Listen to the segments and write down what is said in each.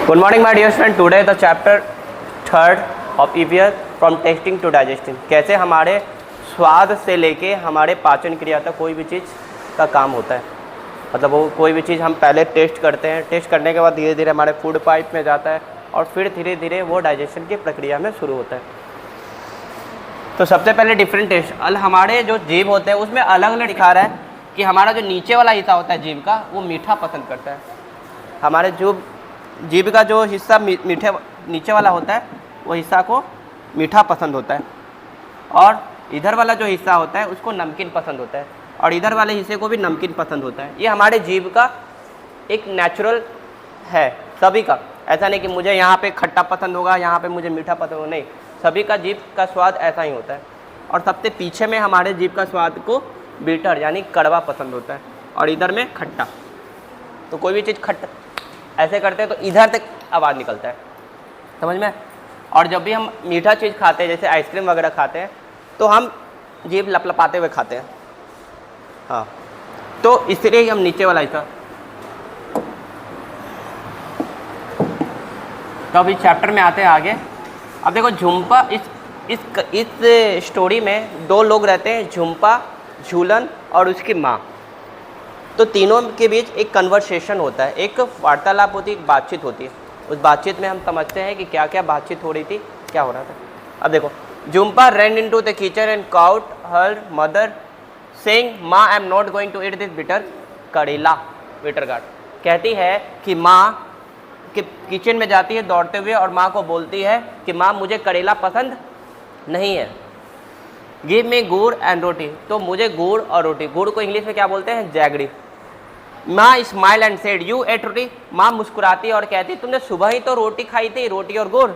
Good morning, my dear friend. Today the chapter 3rd of EVS from tasting to digesting. कैसे हमारे स्वाद से लेके हमारे पाचन क्रिया तक कोई भी चीज़ का काम होता है। मतलब वो कोई भी चीज़ हम पहले टेस्ट करते हैं, टेस्ट करने के बाद धीरे धीरे हमारे फूड पाइप में जाता है और फिर धीरे धीरे वो डाइजेशन की प्रक्रिया में शुरू होता है। तो सबसे पहले डिफरेंट टेस्ट हमारे जो जीभ होते हैं उसमें अलग अलग दिखा रहा है कि हमारा जो नीचे वाला हिस्सा होता है जीभ का वो मीठा पसंद करता है। हमारे जो जीभ का जो हिस्सा मीठे नीचे वाला होता है वो हिस्सा को मीठा पसंद होता है और इधर वाला जो हिस्सा होता है उसको नमकीन पसंद होता है और इधर वाले हिस्से को भी नमकीन पसंद होता है। ये हमारे जीभ का एक नेचुरल है सभी का। ऐसा नहीं कि मुझे यहाँ पे खट्टा पसंद होगा, यहाँ पे मुझे मीठा पसंद होगा, नहीं, सभी का जीभ का स्वाद ऐसा ही होता है। और सबसे पीछे में हमारे जीभ का स्वाद को बिटर यानी कड़वा पसंद होता है और इधर में खट्टा। तो कोई भी चीज़ खट्टा ऐसे करते हैं तो इधर तक आवाज़ निकलता है, समझ में। और जब भी हम मीठा चीज़ खाते हैं जैसे आइसक्रीम वगैरह खाते हैं तो हम जीभ लपलपाते हुए खाते हैं। हाँ, तो इसलिए ही हम नीचे वाला हिस्सा। तो अब इस चैप्टर में आते हैं आगे। अब देखो झुम्पा, इस स्टोरी में दो लोग रहते हैं, झुम्पा, झूलन और उसकी माँ। तो तीनों के बीच एक कन्वर्सेशन होता है, एक वार्तालाप होती है, एक बातचीत होती है। उस बातचीत में हम समझते हैं कि क्या क्या बातचीत हो रही थी, क्या हो रहा था। अब देखो, Jhumpa ran into the kitchen and caught her mother saying, "Ma, I am not going to eat this bitter करेला bitter gourd." कहती है कि माँ कि किचन में जाती है दौड़ते हुए और माँ को बोलती है कि माँ मुझे करेला पसंद नहीं है। गिव मी गुड़ एंड रोटी, तो मुझे गुड़ और रोटी, गुड़ को इंग्लिश में क्या बोलते हैं, जैगरी। माँ smile and said you ate roti, माँ मुस्कुराती और कहती तुमने सुबह ही तो रोटी खाई थी, रोटी और गुड़।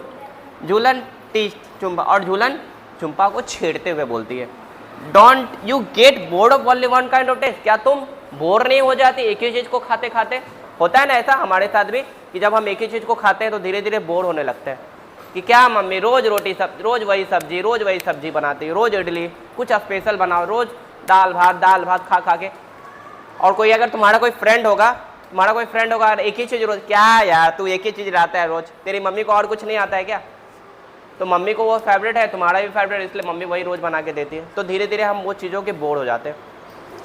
झूलन टीच चुम्पा, और झूलन चुम्पा को छेड़ते हुए बोलती है don't you get bored of only one kind of taste, क्या तुम बोर नहीं हो जाती एक ही चीज़ को खाते खाते। होता है ना ऐसा हमारे साथ भी कि जब हम एक ही चीज़ को खाते हैं तो धीरे धीरे बोर होने लगते हैं कि क्या मम्मी रोज़ रोटी सब, रोज़ वही सब्जी, रोज़ वही सब्जी बनाती, रोज़ इडली, कुछ स्पेशल बनाओ, रोज़ दाल भात खा खा के। और कोई अगर तुम्हारा कोई फ्रेंड होगा एक ही चीज़ रोज़, क्या यार तू एक ही चीज़ लाता है रोज़, तेरी मम्मी को और कुछ नहीं आता है क्या। तो मम्मी को वो फेवरेट है, तुम्हारा भी फेवरेट, इसलिए मम्मी वही रोज़ बना के देती है। तो धीरे धीरे हम वो चीज़ों के बोर हो जाते हैं।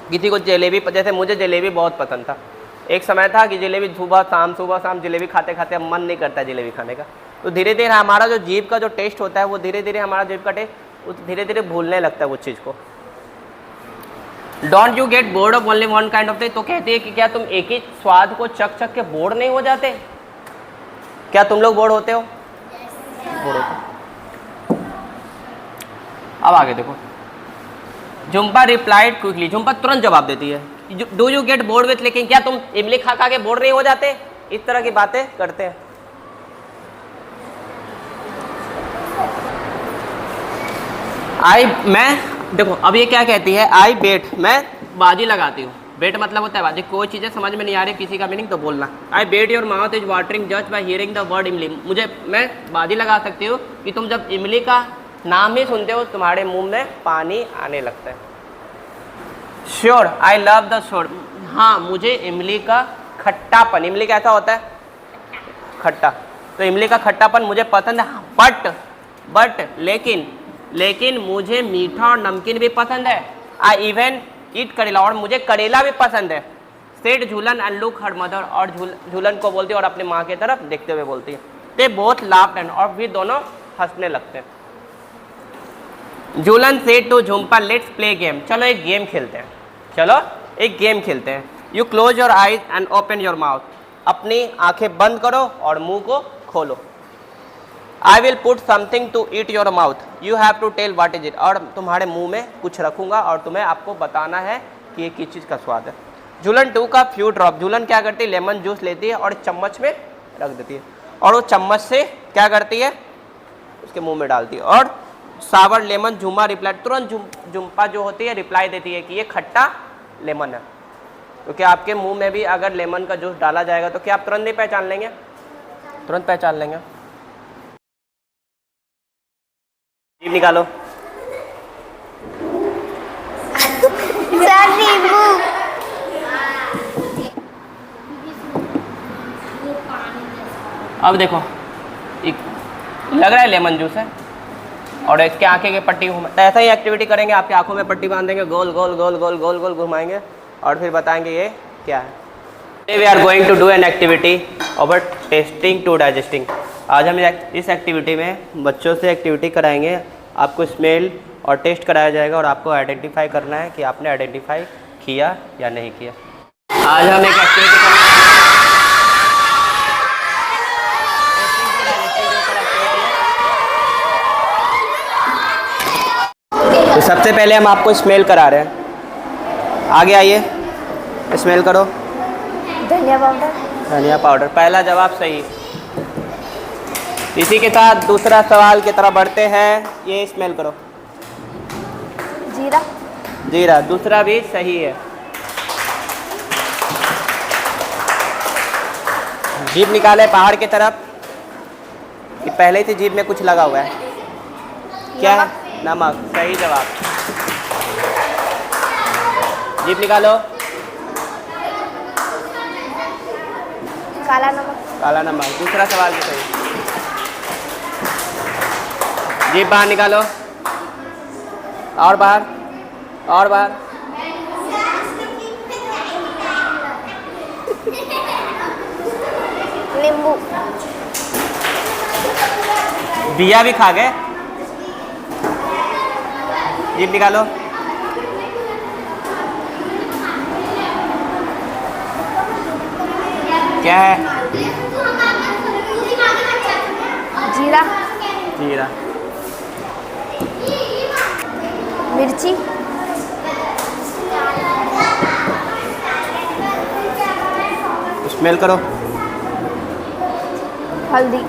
किसी को जलेबी, जैसे मुझे जलेबी बहुत पसंद था, एक समय था कि जलेबी सुबह शाम जलेबी खाते खाते मन नहीं करता जलेबी खाने का। तो धीरे धीरे हमारा जो जीभ का जो टेस्ट होता है वो धीरे धीरे हमारा जीभ का टेस्ट धीरे धीरे भूलने लगता है वो चीज़ को। Don't you get bored of only one kind of taste, तो कहती है कि क्या तुम एक ही स्वाद को चख के बोर नहीं हो जाते। क्या तुम लोग बोर होते हो? बोर होते। अब आगे देखो, झुम्पा रिप्लाइड क्विकली, झुम्पा तुरंत जवाब देती है do you get board with, लेकिन क्या तुम इमली खा खा के बोर नहीं हो जाते। इस तरह की बातें करते हैं। मैं देखो अब ये क्या कहती है, आई बेट, मैं बाजी लगाती हूँ। बेट मतलब होता है बाजी। कोई चीज़ें समझ में नहीं आ रही किसी का मीनिंग तो बोलना। I bet your mouth is watering just by hearing the word imli, मैं बाजी लगा सकती हूँ कि तुम जब इमली का नाम ही सुनते हो तुम्हारे मुंह में पानी आने लगता है। Sure I love the sure, हाँ मुझे इमली का खट्टापन, इमली कैसा होता है, खट्टा, तो इमली का खट्टापन मुझे पसंद है। बट लेकिन मुझे मीठा और नमकीन भी पसंद है। आई इवन ईट करेला, और मुझे करेला भी पसंद है। Said Jhulan and look her mother, और झूलन को बोलती है और अपनी माँ की तरफ देखते हुए बोलती है। दे बोथ लाफ्ड एंड, और फिर दोनों हंसने लगते हैं। Jhulan said to Jhumpa let's play game, चलो एक गेम खेलते हैं। You close your eyes and open your mouth, अपनी आंखें बंद करो और मुंह को खोलो। I will put something to eat your mouth, you have to tell what is it, और तुम्हारे मुंह में कुछ रखूंगा और तुम्हें आपको बताना है कि ये किस चीज़ का स्वाद है। झूलन 2 का फ्यू ड्रॉप, झूलन क्या करती है, लेमन जूस लेती है और चम्मच में रख देती है और वो चम्मच से क्या करती है, उसके मुंह में डालती है। और सावर लेमन झुम्पा रिप्लाई, तुरंत झुम्पा जो होती है रिप्लाई देती है कि ये खट्टा लेमन है। तो क्या आपके मुंह में भी अगर लेमन का जूस डाला जाएगा तो क्या आप तुरंत नहीं पहचान लेंगे? तुरंत पहचान लेंगे। जीभ निकालो। अब देखो लग रहा है लेमन जूस है, और इसके आंखें की पट्टी घुमा, तो ऐसा ही एक्टिविटी करेंगे, आपकी आंखों में पट्टी बांध देंगे, गोल गोल गोल गोल गोल गोल घुमाएंगे और फिर बताएंगे ये क्या है। We are going to do an activity over tasting to digesting. आज हम इस एक्टिविटी में बच्चों से एक्टिविटी कराएंगे, आपको स्मेल और टेस्ट कराया जाएगा और आपको आइडेंटिफाई करना है कि आपने आइडेंटिफाई किया या नहीं किया। आज हम एक एक्टिविटी करेंगे, तो सबसे पहले हम आपको स्मेल करा रहे हैं। आगे आइए, स्मेल करो। धनिया पाउडर। धनिया पाउडर, पहला जवाब सही। इसी के साथ दूसरा सवाल की तरफ बढ़ते हैं, ये स्मेल करो। जीरा। जीरा, दूसरा भी सही है। जीभ निकाले बाहर की तरफ, कि पहले से जीभ में कुछ लगा हुआ है, क्या है? नमक, सही जवाब। जीभ निकालो। काला नमक। काला नमक, दूसरा सवाल भी सही। जीभ बाहर निकालो, और बाहर, और बाहर। नींबू। दिया भी खा गए। जीभ निकालो। क्या है? जीरा। जीरा। मिर्ची। स्मेल करो। हल्दी।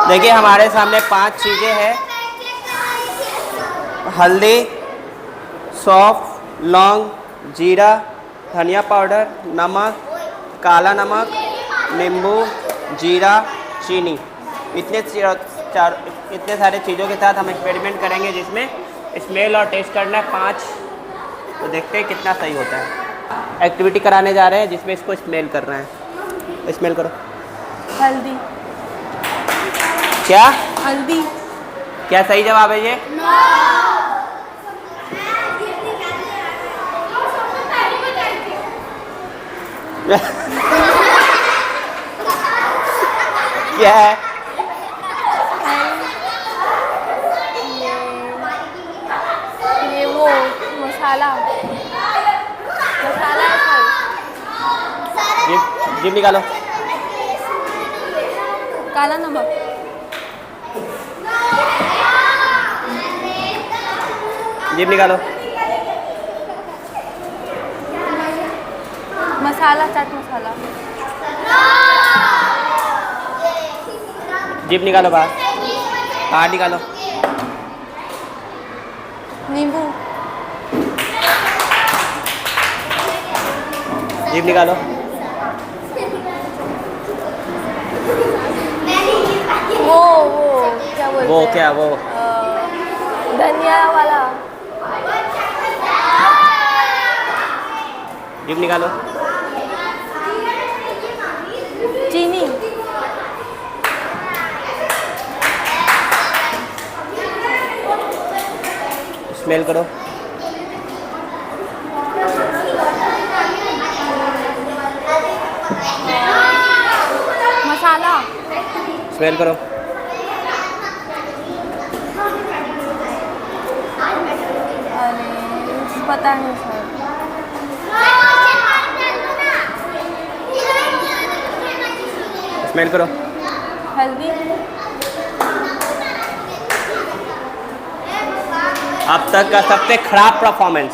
देखिए हमारे सामने 5 चीज़ें हैं, हल्दी, सौंफ, लौंग, जीरा, धनिया पाउडर, नमक, काला नमक, नींबू, जीरा, चीनी। इतने सारे चीज़ों के साथ हम एक्सपेरिमेंट करेंगे जिसमें स्मेल और टेस्ट करना है 5। तो देखते हैं कितना सही होता है। एक्टिविटी कराने जा रहे हैं जिसमें इसको स्मेल करना है। स्मेल करो। हल्दी। क्या? हल्दी। क्या सही जवाब है ये? क्या है? ये वो मसाला मसाला है। जीभ निकालो। काला नमक। जीभ निकालो। मसाला, चाट मसाला। जीभ निकालो बाहर, बाहर निकालो। नींबू। जीभ निकालो। वो क्या बोलते हैं? वो क्या? वो धनिया वाला। जीभ निकालो। चीनी। स्मेल करो। मसाला। स्मेल करो। अरे पता नहीं सर। स्मेल करो। हल्दी। अब तक का सबसे खराब परफॉर्मेंस।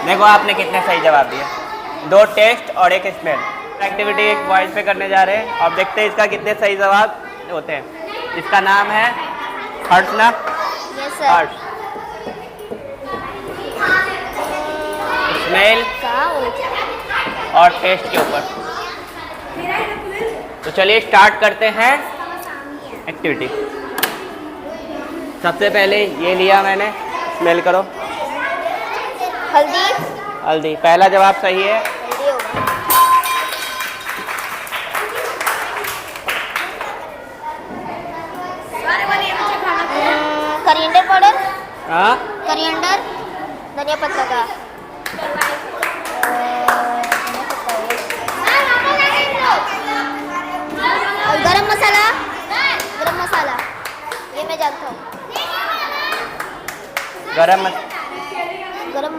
देखो आपने कितने सही जवाब दिए, 2 टेस्ट और 1 स्मेल। एक्टिविटी एक वॉइस पे करने जा रहे हैं और देखते हैं इसका कितने सही जवाब होते हैं। इसका नाम है हर्ष ना? हर्ष। स्मेल और टेस्ट के ऊपर। तो चलिए स्टार्ट करते हैं एक्टिविटी। सबसे पहले ये लिया मैंने, स्मेल करो। हल्दी। हल्दी, पहला जवाब सही है। हल्दी होगा। Coriander powder. हाँ, करिएंडर, धनिया पत्ता का। और गरम मसाला। गरम मसाला ये मैं जानता हूँ। गरम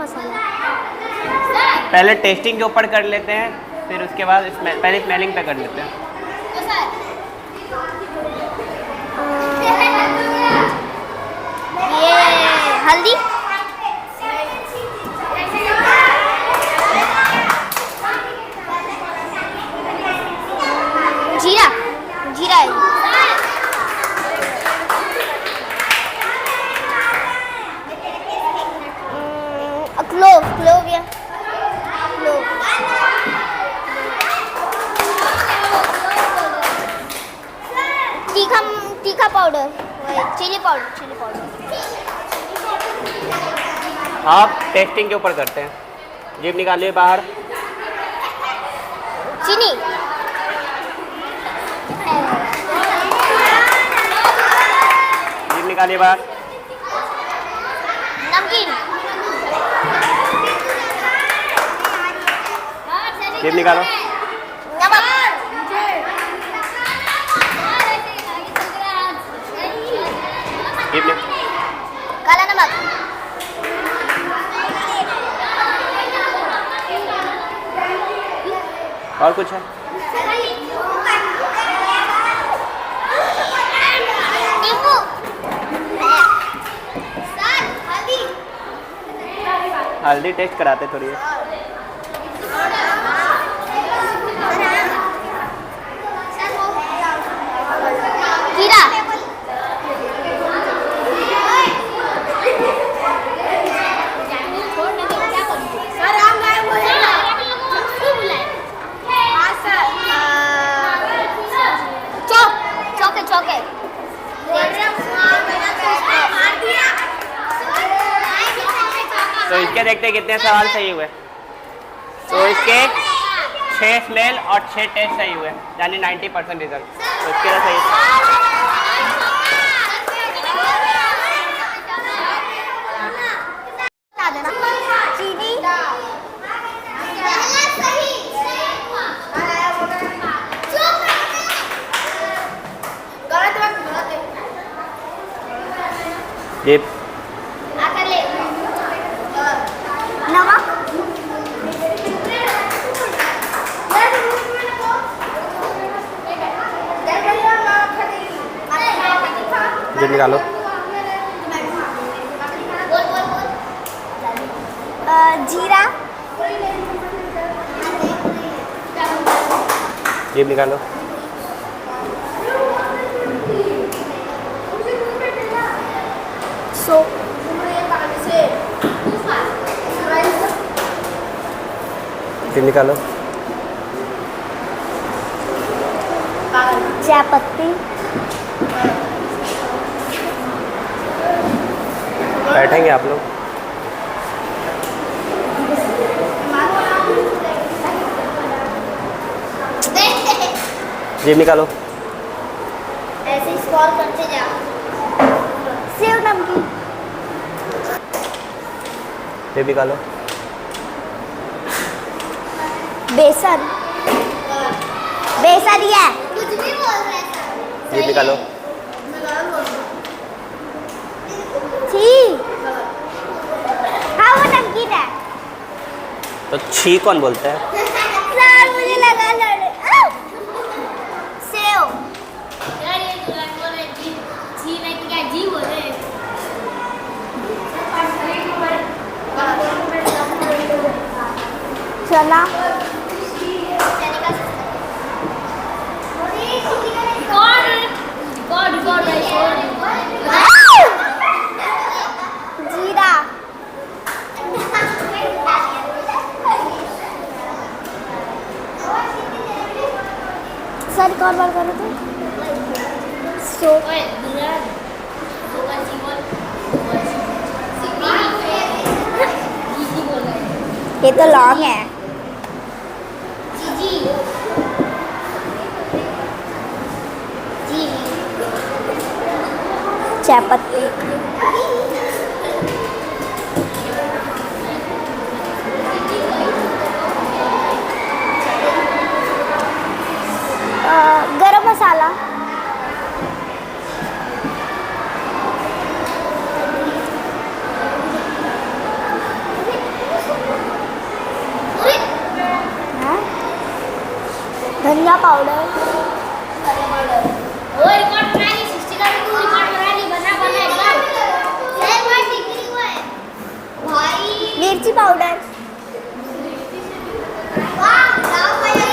मसाला पहले टेस्टिंग के ऊपर कर लेते हैं, फिर उसके बाद पहले स्मेलिंग पे कर लेते हैं। ये हल्दी। जीरा। जीरा है। क्लोव। क्लोव या क्लोव। तीखा। तीखा powder, chilli powder. Chilli powder. आप टेस्टिंग के ऊपर करते हैं। जीभ निकालिए बाहर। चीनी। जीभ निकालिए बाहर। नमकीन। जीभ निकालो। नमक। जीभ काला नमक। और कुछ है? नींबू। हल्दी टेस्ट कराते थोड़ी। जीरा। चौके चौके। तो इसके देखते हैं कितने सवाल सही हुए। तो इसके 6 स्मेल और 6 टेस्ट सही हुए, यानी 90% रिजल्ट। तो इसके लिए सही। चीनी। जीभ। नमक। जीभ निकालो। जीरा। जीभ निकालो। जीभ निकालो। चाय पत्ती। बैठेंगे आप लोग। जीभ निकालो। ऐसे स्क्रॉल करते जा। सेव नमकीन। जीभ निकालो। बेसन। बेसन ही है। कुछ भी बोल रहे हैं। जीभ निकालो। हाँ वो नमकीन है। तो छी कौन बोलता है? सर मुझे लगा लड़े। सेव। यार ये तो बोल रहे जी मैं क्या जी बोल रहे हैं। चना। जीरा। सर एक और बार करो तो सो ओए दुल्हन सुबह जीवन जीजी बोल रहे हैं ये तो लॉन्ग है जीजी जी चाय पत्ती गरम मसाला हाँ? धनिया पाउडर वो रिकॉर्ड बना ली 60 का भी तू रिकॉर्ड बना ली बना एकदम सही बात डिग्री हुआ है भाई मिर्ची पाउडर वाह गांव में ये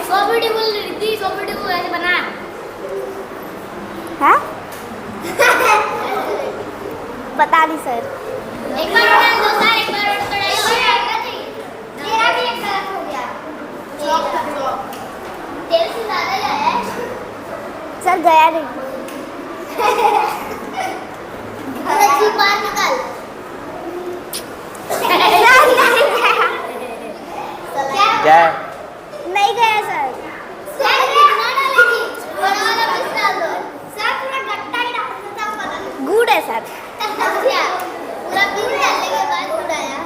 so beautiful Riddhi so beautiful ऐसे बना हाँ पता नहीं सर एक बार उड़ा दो सर एक बार उड़ा मेरा भी एक गलत हो गया तेल से ज्यादा जाया सर गया नहीं अच्छी बात निकाल क्या है? नहीं गया सर सर कितना ना लगी बड़ा वाला पीस डाल दो सर पूरा गट्टा ही डाल दो तब पता नहीं गुड है सर अच्छा पूरा पीस डालने के बाद उड़ाया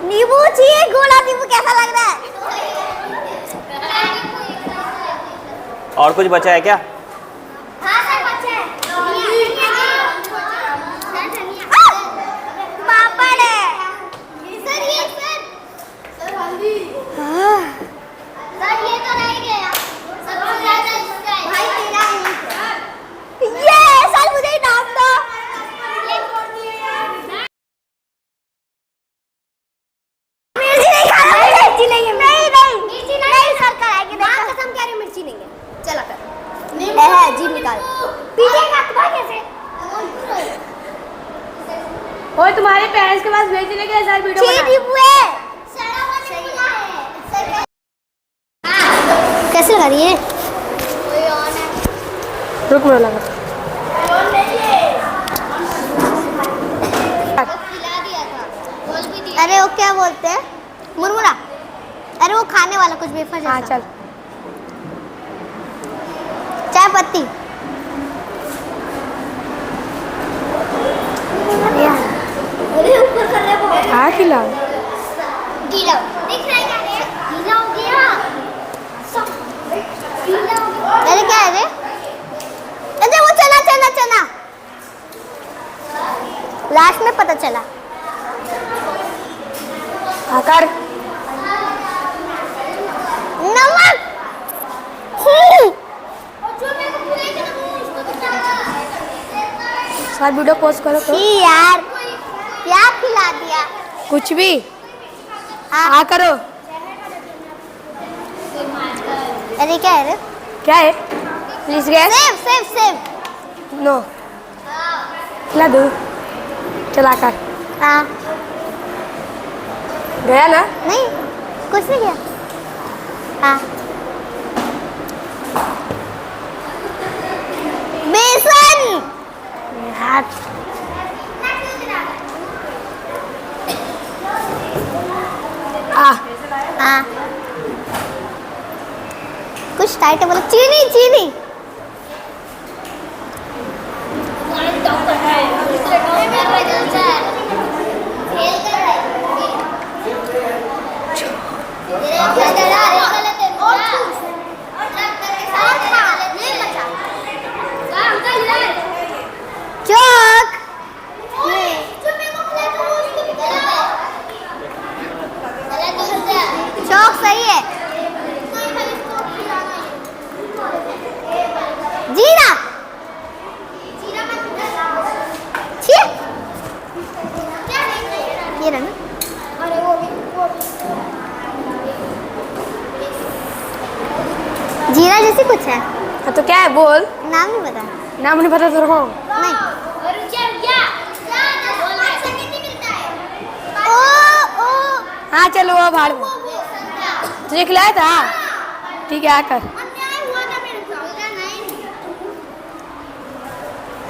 नींबू चाहिए गोला नींबू कैसा लग रहा है और कुछ बचा है क्या? हाँ सर बच्चा है पापड़ है सर ये सर हल्दी सर ये तो नहीं गया सबसे ज्यादा इसका है भाई तेरा है ये सर मुझे नाम दो ये छोड़ दिए यार मिर्ची नहीं खाना मिर्ची नहीं है नहीं मिर्ची नहीं सर कराएंगे मां नहीं कसम कह रही मिर्ची नहीं है चला कर है जी निकाल पीटेगा तुम्हारा कैसे ओए तुम्हारे पेरेंट्स के पास भेजने के सर वीडियो छी बना नींबू है सड़ा हुआ निकला है सर कैसे लगा रही है कोई ऑन है रुक रो लगा वो खिला दिया था बोल भी दिया अरे वो क्या बोलते हैं मुरमुरा अरे वो खाने वाला कुछ वेफर हाँ जैसा चल चाय पत्ती अरे ऊपर कर रहे बहुत हाँ खिला गीला दिख रहा है क्या रे गीला हो गया सब गीला हो गया अरे क्या है रे अरे वो चना चना चना लास्ट में पता चला आकर नमक और जो मेरे को खिलाएगा ना वो उसको भी खिलाएगा सर वीडियो पोस्ट करो तो छी यार क्या खिला दिया कुछ भी हाँ। आ करो अरे क्या है रे क्या है प्लीज गैस सेव सेव सेव नो खिला दो चला कर हाँ गया ना नहीं कुछ नहीं किया हाँ बेसन यार आ हाँ कुछ टाइट है बोलो चीनी चीनी चौक चौक सही है जीरा छी ये रहा ना जीरा जैसे कुछ है हाँ तो क्या है बोल नाम नहीं पता नाम नहीं पता तेरे को नहीं ओ ओ हाँ चलो वो भाड़ में तुझे खिलाया था? ठीक है आकर। अन्याय हुआ था मेरे साथ।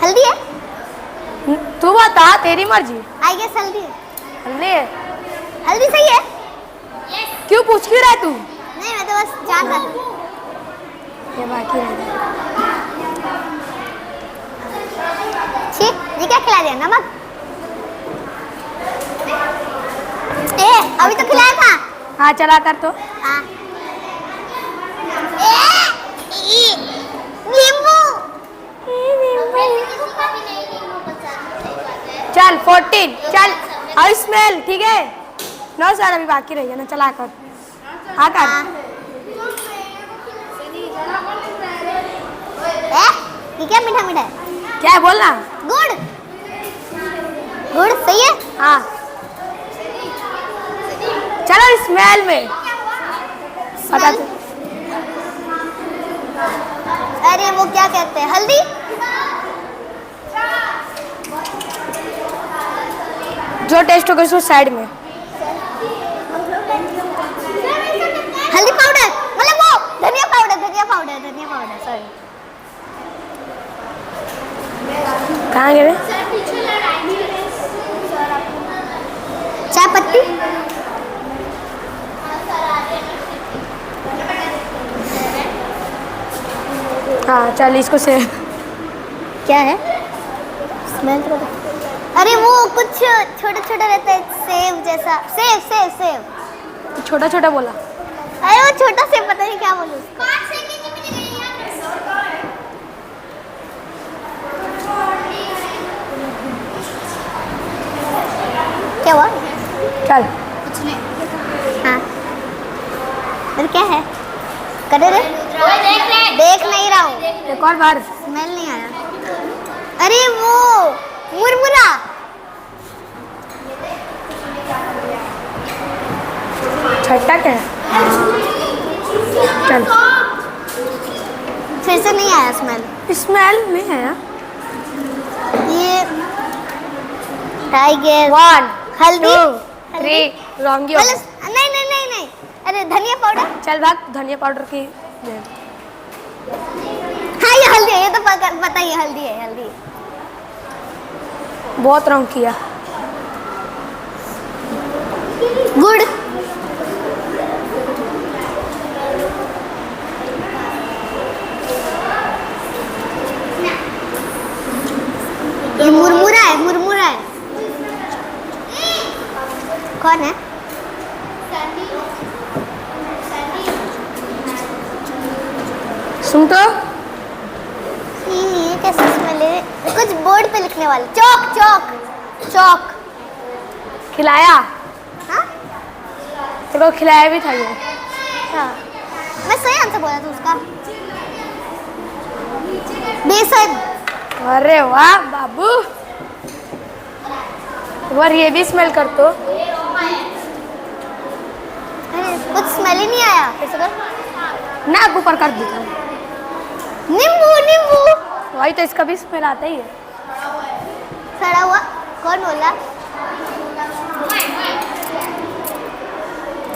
हल्दी है? तू बता, तेरी मर्जी। आई गेस हल्दी है। हल्दी है? हल्दी सही है? क्यों पूछ क्यों रहा है तू? नहीं मैं तो बस जान रहा था। ये बाकी रह गया। छी, ये क्या खिला दिया? नमक? ए, अभी तो खिलाया था। हाँ चला कर तो। हाँ। नींबू। चल 14 चल। अब स्मेल ठीक है। नो सर अभी बाकी रह गया ना, चला कर। हाँ कर। ये क्या मीठा मीठा है? क्या है बोलना? गुड़। गुड़ सही है? हाँ चलो स्मेल में पता चल। अरे वो क्या कहते हैं, हल्दी? जो टेस्ट होगा उसको साइड में। हल्दी पाउडर मतलब वो धनिया पाउडर, धनिया पाउडर, धनिया पाउडर, सॉरी। कहाँ गए? चाय पत्ती? हाँ चल इसको से। क्या है? स्मेल तो बता। अरे वो कुछ छोटा छोटा रहता है, सेब जैसा। सेब सेब सेब। छोटा छोटा बोला। अरे वो छोटा सेब, पता नहीं क्या बोलूं उसको। क्या हुआ? चल हाँ। अरे क्या है? करे रे? देख नहीं रहा हूँ। एक और बार। स्मेल नहीं आया। अरे वो मुरमुरा। छट्टा क्या है? चल फिर से नहीं आया स्मेल। स्मेल नहीं आया। ये टाइगर 1 हल्दी 2 3 रॉन्ग ही हो मतलब गया। नहीं नहीं नहीं नहीं। अरे धनिया पाउडर। चल भाग धनिया पाउडर की। हाँ ये हल्दी है, ये तो पता ही है, हल्दी है, हल्दी है। बहुत रॉन्ग किया। गुड़। ये मुरमुरा है, मुरमुरा है। कौन है? सुन तो। ये कैसे स्मेल है? कुछ बोर्ड पे लिखने वाले। चौक चौक चौक। खिलाया हाँ तेरे को, खिलाया भी था ये। हाँ मैं सही आंसर बोला था उसका। बेसन। अरे वाह बाबू। एक बार ये भी स्मेल कर तो। अरे कुछ स्मेल ही नहीं आया। कैसे कर? नाक ऊपर कर दी। नींबू नींबू। वही तो, इसका भी स्मेल आता ही है। खड़ा हुआ। कौन बोला?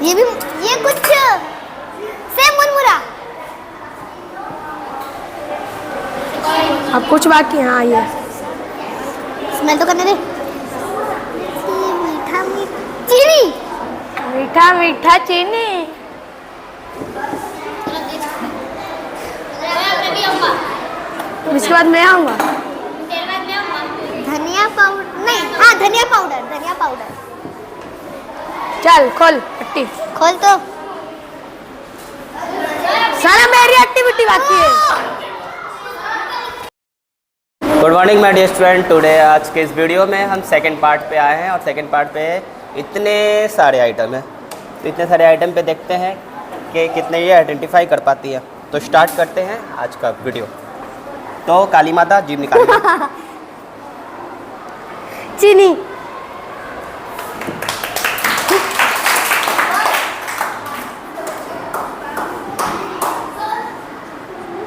ये भी, ये कुछ सेब मुरमुरा। अब कुछ बाकी। हाँ ये स्मेल तो करने दे। मीठा मीठा चीनी। मीठा मीठा चीनी। इसके बाद मैं आऊँगा। धनिया पाउडर नहीं, हाँ धनिया पाउडर, धनिया पाउडर। चल खोल पट्टी। खोल तो। सारा मेरी एक्टिविटी बाकी है। Good morning my dear student. Today आज के इस वीडियो में हम सेकंड पार्ट पे आए हैं और सेकंड पार्ट पे इतने सारे आइटम हैं। तो इतने सारे आइटम पे देखते हैं कि कितने ये आइडेंटिफाई कर पाती है। तो स्टार्ट करते हैं आज का वीडियो। तो काली माता जीभ निकालिए। चीनी।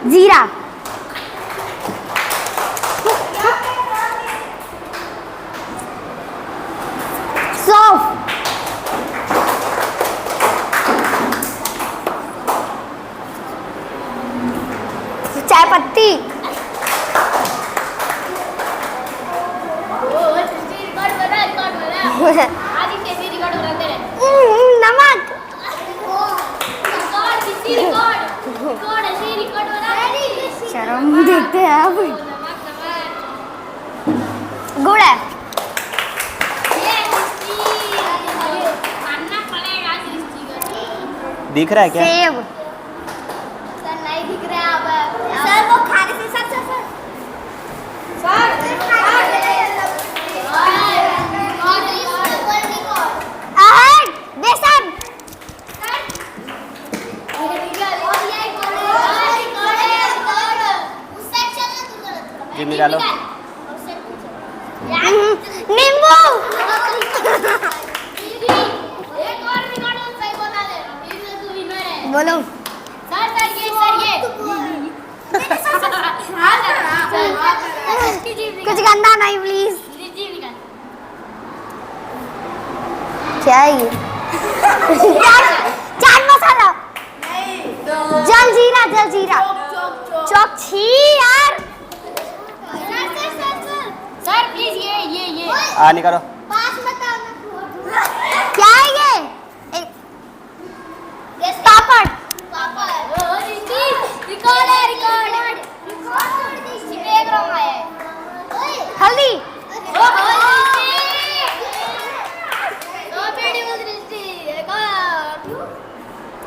जीरा। सौंफ। दिख रहा है क्या? सेब। सर नहीं दिख रहा है अब। सर वो खाने से सर सर सर बेसन। जी निकालो। नींबू। बोलो। कुछ गंदा नहीं प्लीज। क्या है ये? चाट मसाला। जलजीरा जलजीरा। चौक छी यार। सर प्लीज ये निकालो। पास बताओ ना। क्या है ये? पापड़। हल्दी।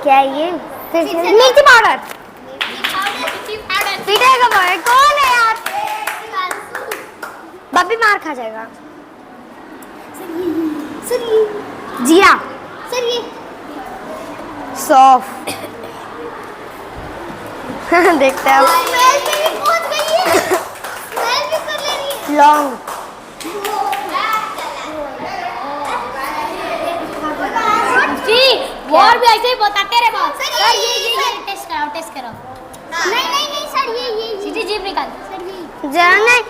क्या है ये? मिर्ची पाउडर। पीटेगा भाई कौन है यार? बब्बी मार खा जाएगा। जीरा। सर ये सौंफ। देखते हैं अब। स्मेल भी पहुंच गई है। स्मेल भी कर ले रही है। लौंग। जी और भी ऐसे ही बताते रहे बात। सर ये टेस्ट करो। नहीं सर ये सीधी जीभ निकाल। सर ये जरा नहीं।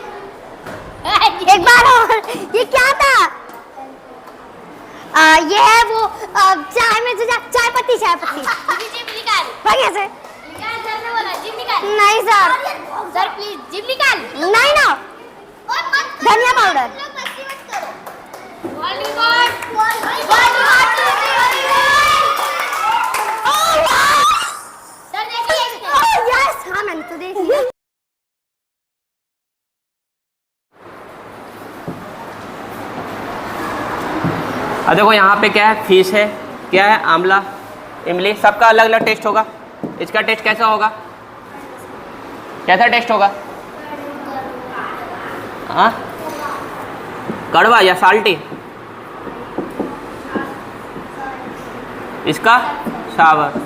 एक बार और। ये क्या था? ये है वो चाय में जो चाय पत्ती। सीधी जीभ निकाल। भागे से। निकाल सर ने बोला जीभ निकाल। नहीं सर। सर प्लीज जीभ निकाल। नहीं ना। और मत धनिया पाउडर। लोग मस्ती मत करो। बॉलीवुड सर देखिए। यस हाँ मैंने तो देख लिया। अब देखो यहाँ पे क्या है, फिश है, क्या है, आंवला, इमली, सबका अलग अलग टेस्ट होगा। इसका टेस्ट कैसा होगा? कैसा टेस्ट होगा? हाँ कड़वा या साल्टी? इसका सावर,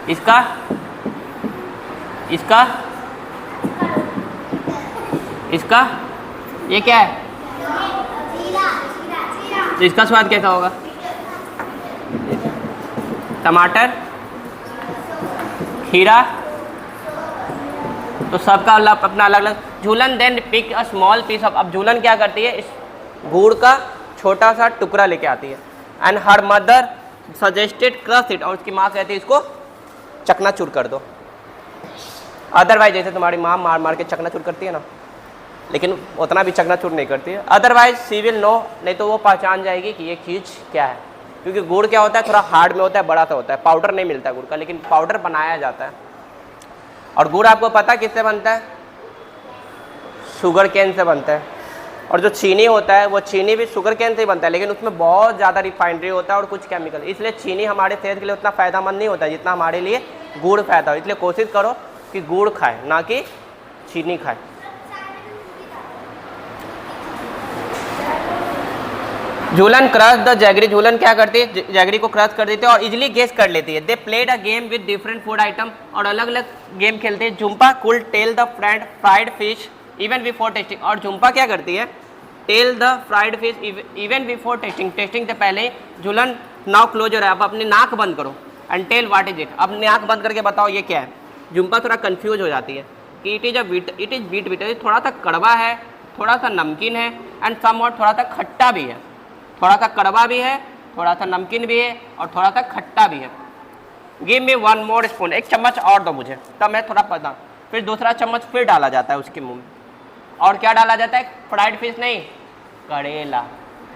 इसका इसका इसका ये क्या है? तो इसका स्वाद कैसा होगा? टमाटर, खीरा, तो सबका अपना अलग अलग। Jhulan then pick a small piece of. अब झूलन क्या करती है? इस गुड़ का छोटा सा टुकड़ा लेके आती है। And her mother suggested crush it, और उसकी माँ कहती है इसको चकनाचूर कर दो। अदरवाइज जैसे तुम्हारी माँ मार मार के चकनाचूर करती है ना, लेकिन उतना भी चकनाचूर नहीं करती है। अदरवाइज सी विल नो, नहीं तो वो पहचान जाएगी कि ये चीज़ क्या है। क्योंकि गुड़ क्या होता है, थोड़ा हार्ड में होता है, बड़ा सा होता है, पाउडर नहीं मिलता है गुड़ का, लेकिन पाउडर बनाया जाता है। और गुड़ आपको पता किससे बनता है? शुगर केन से बनता है। और जो चीनी होता है वो चीनी भी शुगर केन से ही बनता है, लेकिन उसमें बहुत ज़्यादा रिफाइनरी होता है और कुछ केमिकल, इसलिए चीनी हमारे सेहत के लिए उतना फ़ायदेमंद नहीं होता है जितना हमारे लिए गुड़ फायदा हो। इसलिए कोशिश करो कि गुड़ खाए, ना कि चीनी खाए। झूलन क्रश द जैगरी। झूलन क्या करती है? जैगरी को क्रश कर देती है और इजिली गेस कर लेती है। They played a game with different food item, और अलग अलग गेम खेलते हैं। Jhumpa could tell the fried fish even before tasting. और झुम्पा क्या करती है? Tell the fried fish even before tasting. Tasting से पहले। झूलन नाउ क्लोजर है, अब अपनी नाक बंद करो and tell what is it. अब नाक बंद करके बताओ ये क्या है। झुम्पा थोड़ा कंफ्यूज हो जाती है कि इट इज बीट बिटर, थोड़ा सा कड़वा है, थोड़ा सा नमकीन है, एंड समवॉट थोड़ा सा खट्टा भी है। थोड़ा सा कड़वा भी है, थोड़ा सा नमकीन भी है, और थोड़ा सा खट्टा भी है। Give me one more spoon, एक चम्मच और दो मुझे, तब मैं थोड़ा पता। फिर दूसरा चम्मच फिर डाला जाता है उसके मुंह में। और क्या डाला जाता है? फ्राइड फिश नहीं, करेला,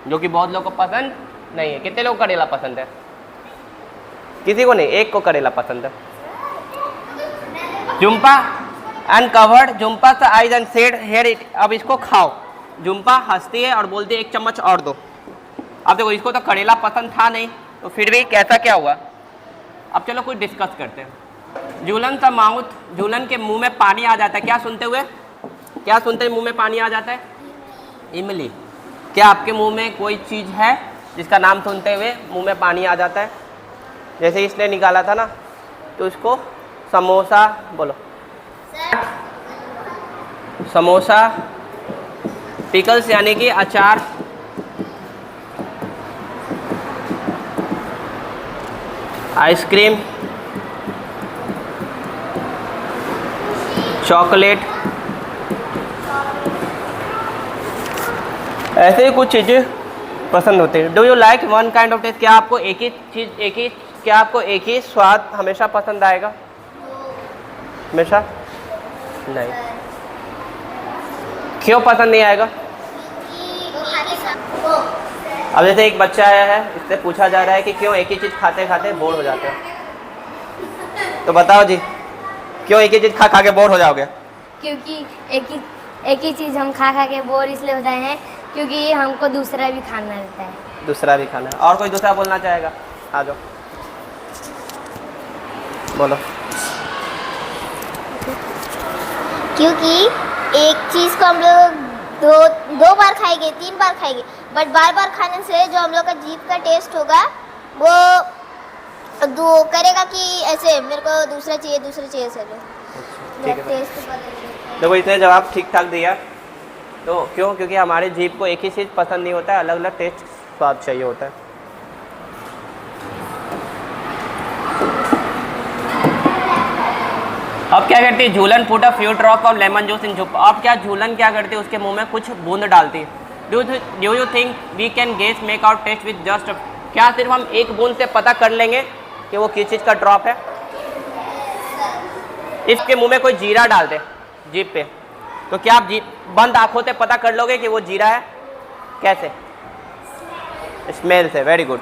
जो कि बहुत लोगों को पसंद नहीं है। कितने लोग करेला पसंद है? किसी को नहीं, एक को करेला पसंद है। झुम्पा अनकवर्ड झुम्पा सा eyes and said here it. अब इसको खाओ। झुम्पा हंसती है और बोलती है एक चम्मच और दो। अब देखो इसको तो करेला पसंद था नहीं, तो फिर भी कैसा क्या हुआ? अब चलो कुछ डिस्कस करते हैं। झूलन द माउथ, झूलन के मुंह में पानी आ जाता है, क्या सुनते हुए, क्या सुनते मुंह में पानी आ जाता है? इमली। क्या आपके मुंह में कोई चीज़ है जिसका नाम सुनते हुए मुंह में पानी आ जाता है? जैसे इसने निकाला था ना, तो इसको समोसा बोलो, समोसा, पिकल्स यानी कि अचार, आइसक्रीम, चॉकलेट, ऐसे ही कुछ चीज़ें पसंद होती है। Do you like one kind of taste? क्या आपको एक ही चीज़, क्या आपको एक ही स्वाद हमेशा पसंद आएगा? हमेशा नहीं। क्यों पसंद नहीं आएगा? अब जैसे एक बच्चा आया है, इससे पूछा जा रहा है कि क्यों एक ही चीज़ खाते खाते बोर हो जाते हो, तो बताओ जी, क्यों एक ही चीज़ खा खा के बोर हो जाओगे? क्योंकि एक ही चीज़ हम खा खा के बोर इसलिए होते हैं क्योंकि हमको दूसरा भी खाना रहता है। दूसरा भी खाना है। और कोई दूसरा बोलना चाहेगा? आ जाओ, बोलो। क्योंकि एक चीज़ को हम लोग दो बार खाएंगे, 3 बार खाएंगे, बट बार बार खाने से जो हम लोग का जीभ का टेस्ट होगा वो करेगा कि ऐसे मेरे को दूसरा चाहिए सर। ठीक है, टेस्ट देखो इसने जवाब ठीक ठाक दिया। तो क्यों? क्योंकि हमारे जीभ को एक ही चीज़ पसंद नहीं होता है, अलग अलग टेस्ट स्वाद चाहिए होता है। अब क्या करती है Jhulan? Put a few drop of lemon juice in झुप। अब क्या झूलन क्या करती है? उसके मुंह में कुछ बूंद डालती है। Do you think we can guess make out taste with just? क्या सिर्फ हम एक बूंद से पता कर लेंगे कि वो किस चीज़ का ड्रॉप है? इसके मुंह में कोई जीरा डाल दे जीभ पे, तो क्या आप बंद आंखों से पता कर लोगे कि वो जीरा है? कैसे? स्मेल से। Very good.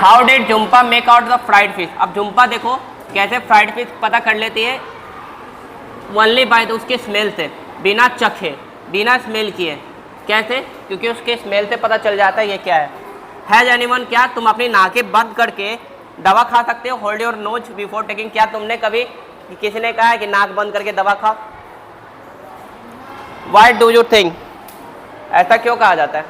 How did Jhumpa make out the fried fish? अब झुम्पा देखो कैसे फ्राइड फिश पता कर लेती है, ओनली बाय उसके स्मेल से, बिना चखे, बिना स्मेल किए। कैसे? क्योंकि उसके स्मेल से पता चल जाता है ये क्या है। हैज एनीवन, क्या तुम अपनी नाकें बंद करके दवा खा सकते हो? Hold your nose before taking. क्या तुमने कभी किसी ने कहा है कि नाक बंद करके दवा खाओ? Why do you think? ऐसा क्यों कहा जाता है?